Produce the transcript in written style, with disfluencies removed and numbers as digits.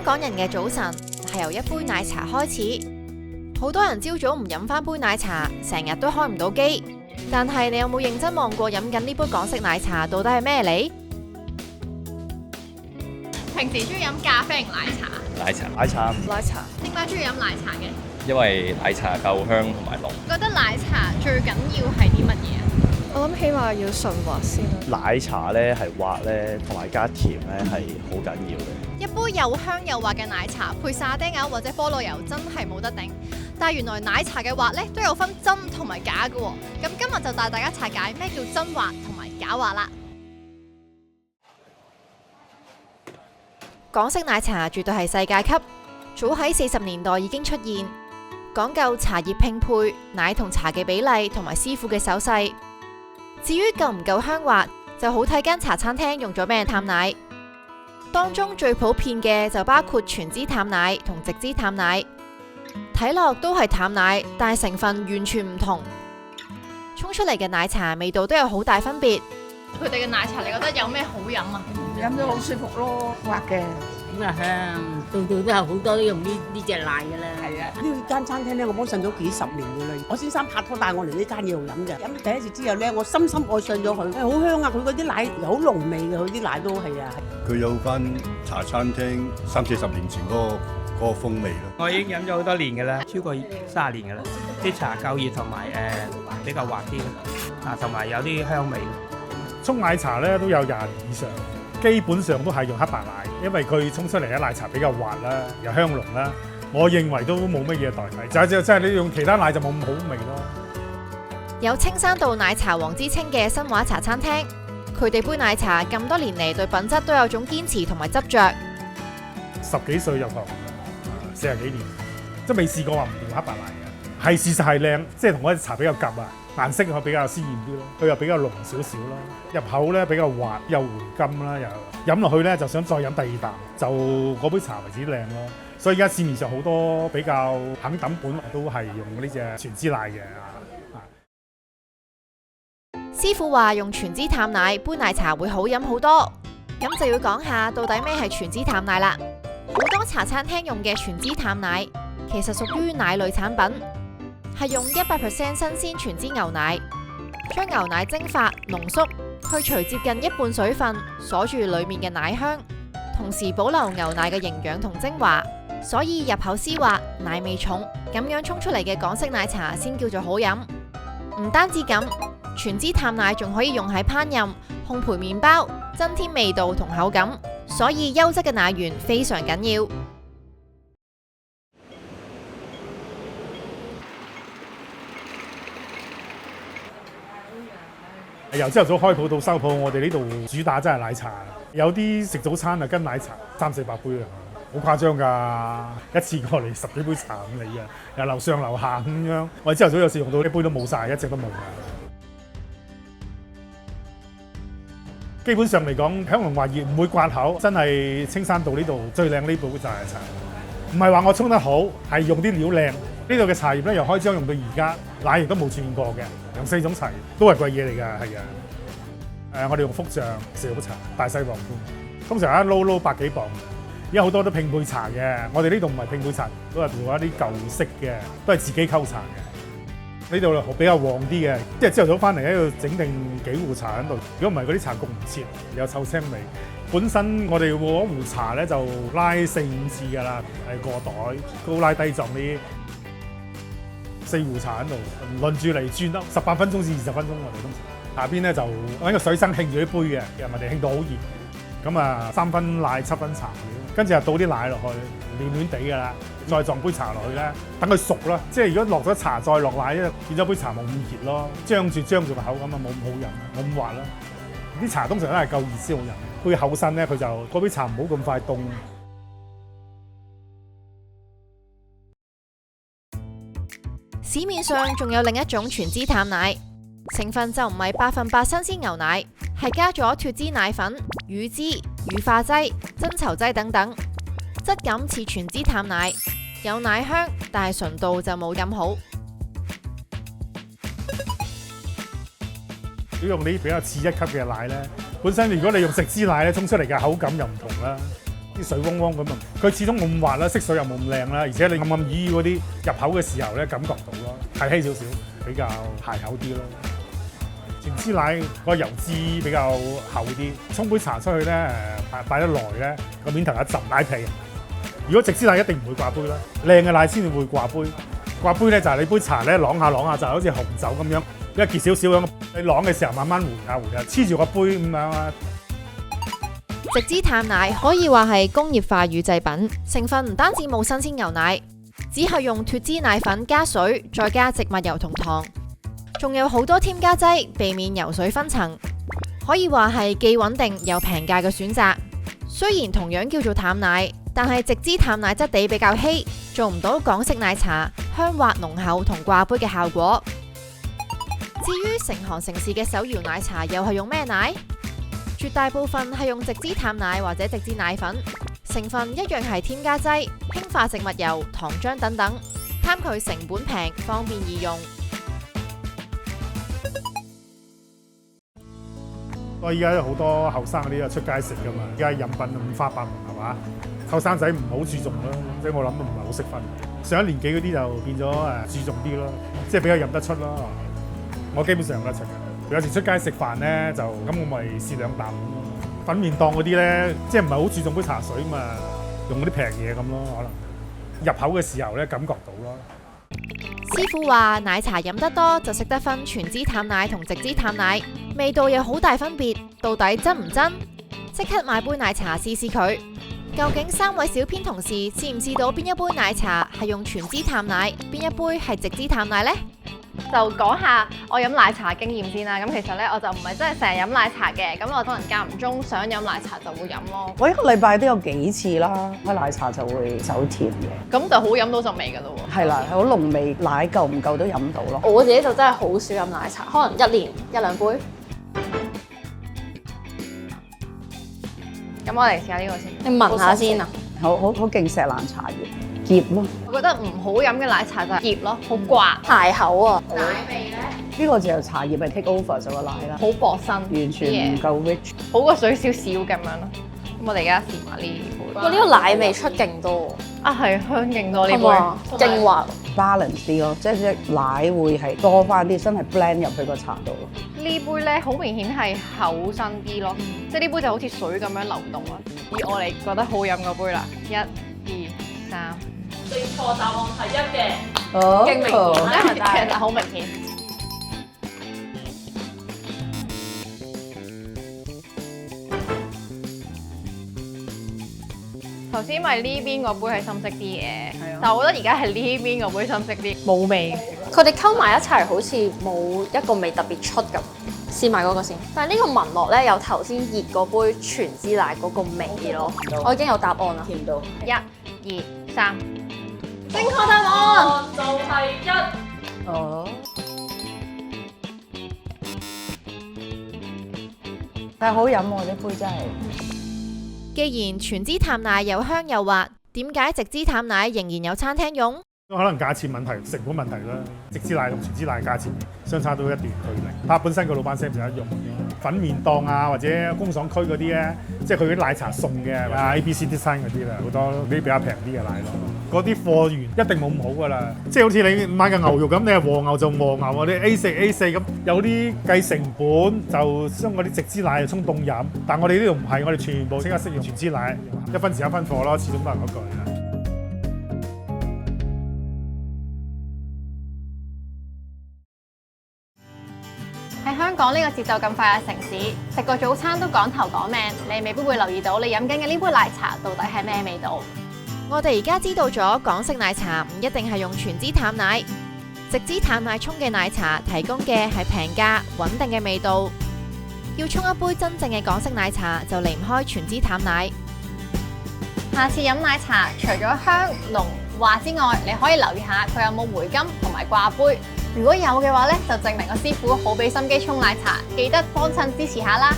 香港人嘅早晨係由一杯奶茶開始，好多人朝早唔飲返杯奶茶，成日都開唔到機。但係你有冇認真望過飲緊呢杯港式奶茶到底係咩嚟？平時中意飲咖啡定奶茶？奶茶。點解中意飲奶茶嘅？因為奶茶夠香同埋濃。覺得奶茶最緊要係啲乜嘢啊？我諗起碼要順滑先啦。奶茶咧係滑咧，同埋加甜咧係好緊要嘅。一杯又香又滑嘅奶茶配沙爹牛或者菠蘿油真係冇得頂。但係原來奶茶嘅滑咧都有分真同埋假嘅喎。咁今日就帶大家拆解咩叫真滑同埋假滑啦。港式奶茶絕對係世界級，早喺40年代已經出現，講究茶葉拼配、奶同茶嘅比例同埋師傅嘅手勢。至於夠唔夠香滑，就好睇間茶餐廳用咗咩淡奶。當中最普遍嘅就包括全脂淡奶同直脂淡奶，睇落都係淡奶，但係成分完全唔同，沖出嚟嘅奶茶味道都有好大分別。佢哋嘅奶茶你覺得有咩好飲啊？飲咗好舒服咯，滑嘅。咁啊香，度度都係好多都用呢隻奶嘅啦。係啊，呢間餐廳咧，我幫襯咗幾十年嘅啦。我先生拍拖帶我嚟呢間嘢度飲嘅，飲第一次之後咧，我深深愛上咗佢。好香啊！佢嗰啲奶又好濃味嘅，佢啲奶都係啊。佢有翻茶餐廳30-40年前嗰個風味咯。我已經飲咗好多年嘅啦，超過30年嘅啦。啲茶夠熱同埋比較滑啲啊，同埋有啲香味。沖奶茶咧都有20年以上，基本上都係用黑白奶，因為佢沖出嚟嘅奶茶比較滑啦，又香濃啦。我認為都冇乜嘢代替，就係你用其他奶就冇咁好味咯。有青山道奶茶王之稱嘅新華茶餐廳，佢哋杯奶茶咁多年嚟對品質都有種堅持同埋執着。10幾歲入行，40幾年，即係未試過話唔用黑白奶嘅，係事實係靚，即係同嗰啲茶比較夾啊。顏色佢比較鮮豔啲咯，佢又比較濃少少啦，入口咧比較滑又回甘啦，又飲落去咧就想再飲第二啖，就嗰杯茶為止靚咯。所以而家市面上好多比較肯抌本都係用呢隻全脂奶嘅。師傅話用全脂淡奶杯奶茶會好飲好多，咁就要講下到底咩係全脂淡奶啦。好多茶餐廳用嘅全脂淡奶其實屬於奶類產品。係用100% 新鮮全脂牛奶，將牛奶蒸發濃縮，去除接近一半水分，鎖住裡面嘅奶香，同時保留牛奶嘅營養同精華，所以入口絲滑，奶味重，咁樣沖出嚟嘅港式奶茶先叫做好飲。唔單止咁，全脂淡奶仲可以用喺烹飪、烘焙麵包，增添味道同口感，所以優質嘅奶源非常緊要。由朝頭早開鋪到收鋪，我哋呢度主打真係奶茶。有啲食早餐啊，跟奶茶300-400杯啊，好誇張㗎！一次過嚟10幾杯茶咁嚟嘅，又樓上樓下咁樣。我哋朝頭早有時用到一杯都冇晒，一隻都冇㗎。基本上嚟講，香濃滑熱唔會刮口，真係青山道呢度最靚呢杯就係茶。唔係話我沖得好，係用啲料靚。呢度嘅茶葉咧由開張用到而家，奶亦都冇轉過嘅，用4種茶葉都係貴嘢嚟㗎，係啊。我哋用福象小茶、大西黃觀，通常一撈百幾磅。而家好多都拼配茶嘅，我哋呢度唔係拼配茶，都係做一啲舊式嘅，都係自己溝茶嘅。呢度比較旺啲嘅，即係朝頭早翻嚟喺度整定幾壺茶喺度。如果唔係嗰啲茶焗唔切，有臭腥味。本身我哋嗰壺茶咧就拉4-5次㗎啦，係過袋高拉低撞啲。4壺茶喺度輪住嚟轉得18分鐘至20分鐘，我哋通常下邊咧就揾個水生興住啲杯嘅，又唔係興到好熱，咁啊3分奶7分茶料，跟住就倒啲奶落去，暖暖地㗎啦，再撞杯茶落去咧，等佢熟啦。即係如果落咗茶再落奶咧，變咗杯茶冇咁熱咯，張住個口咁啊，冇咁好飲，冇咁滑啦。啲茶通常都係夠熱先好飲，杯厚身咧佢就嗰杯茶唔好咁快凍。市面上仲有另一種全脂淡奶，成分就唔係100%新鮮牛奶，係加咗脫脂奶粉、乳脂、乳化劑、增稠劑等等，質感似全脂淡奶，有奶香，但係純度就冇咁好。如果用啲比較次一級嘅奶咧，本身如果你用食脂奶咧，沖出嚟嘅口感又唔同啦。啲水汪汪咁啊。佢始終冇咁滑啦，色水又冇咁靚啦，而且你暗暗依嗰啲入口嘅時候咧，感覺到咯，係稀少少，比較鞋口啲咯。全脂奶個油脂比較厚啲，沖杯茶出去咧擺得耐咧，個面頭有一浸奶皮。如果直脂奶一定唔會掛杯啦，靚嘅奶先至會掛杯。掛杯咧就係你杯茶咧啷下啷下，就好似紅酒咁樣，一結少少咁，你啷嘅時候慢慢回下，黐住個杯咁樣啊。直脂淡奶可以話係工業化乳製品，成分唔單止冇新鮮牛奶，只係用脫脂奶粉加水，再加植物油同糖，仲有好多添加劑，避免油水分層，可以話係既穩定又平價嘅選擇。雖然同樣叫做淡奶，但係直脂淡奶質地比較稀，做唔到港式奶茶香滑濃厚同掛杯嘅效果。至於成行成市嘅手搖奶茶又係用咩奶？絕大部分係用直脂淡奶或者直脂奶粉，成分一樣係添加劑、氫化植物油、糖漿等等，貪佢成本平、方便易用。我依家好多後生嗰啲啊出街食噶嘛，而家飲品五花八門係嘛，後生仔唔好注重咯，即係我諗都唔係好識分。上一年紀嗰啲就變咗注重啲咯，即係比較飲得出咯。我基本上飲得出嘅。有時出街食飯咧，就咁我咪試兩啖咯。粉麵檔嗰啲咧，即係唔係好注重杯茶水嘛，用嗰啲平嘢咁咯，可能入口嘅時候咧感覺到咯。師傅話奶茶飲得多就識得分全脂淡奶同直脂淡奶，味道有好大分別，到底真唔真？即刻買杯奶茶試試佢。究竟3位小編同事試唔試到邊一杯奶茶係用全脂淡奶，邊一杯係直脂淡奶呢？就講下我飲奶茶經驗先啦。咁其實咧，我就唔係真係成日飲奶茶嘅。咁我可能間唔中想飲奶茶就會飲咯。我一個禮拜都有幾次啦，開奶茶就會走甜嘅。咁就好飲到陣味㗎咯喎。係啦，好濃味，奶夠唔夠都飲到咯。我自己就真係好少飲奶茶，可能1年1-2杯。咁我嚟試下呢個先。你聞下先啊。好勁錫蘭茶葉。澀咯，我覺得唔好飲嘅奶茶就係澀咯，好刮鞋口啊。奶味咧？呢個就茶葉係 take over 咗個奶啦，好薄身，完全唔夠 rich，好過水少少咁樣咯。咁我哋而家試埋呢杯。哇！呢個奶味出勁多啊，係香勁多呢杯，勁滑 balance 啲咯，即係奶會係多翻啲，真係 blend 入去個茶度咯。呢杯咧好明顯係厚身啲咯，即係呢杯就好似水咁樣流動啊。以我嚟覺得好飲嗰杯啦，1、2、3。正確答案係1嘅，勁明顯其實好明顯。頭先因為呢邊個杯係深色啲嘅，但係我覺得而家係呢邊個杯深色啲，冇味。佢哋溝埋一齊好似冇一個味特別出咁。試埋嗰個先，但係呢個聞落咧有頭先熱嗰杯全脂奶嗰個味咯。我已經有答案啦，甜到1、2、3。正確答案就係1。哦，但係好飲喎，呢杯真係。既然全脂淡奶又香又滑，點解直脂淡奶仍然有餐廳用？可能價錢問題、成本問題啦。直脂奶同全脂奶價錢相差到一段距離。睇下本身個老闆識唔識得用。粉麵檔啊，或者工廠區嗰啲咧，即係佢啲奶茶送嘅啊 ABC Design 嗰啲啦，好多啲比較平啲嘅奶咯。嗰啲貨源一定冇咁好噶啦，即係好似你買嘅牛肉咁，你係和牛就和牛啊，你 A4 咁，有啲計成本就將嗰啲直脂奶沖凍飲。但我哋呢度唔係，我哋全部即刻識用全脂奶，一分錢一分貨咯，始終都係嗰句。喺香港呢個節奏咁快嘅城市，食個早餐都趕頭趕命，你未必會留意到你飲緊嘅呢杯奶茶到底係咩味道。我哋而家知道咗港式奶茶唔一定係用全脂淡奶，直脂淡奶沖嘅奶茶提供嘅係平價穩定嘅味道。要沖一杯真正嘅港式奶茶，就離唔開全脂淡奶。下次飲奶茶，除咗香濃滑之外，你可以留意下佢有冇回甘同埋掛杯。如果有嘅話咧，就證明個師傅好俾心機沖奶茶，記得幫襯支持下啦。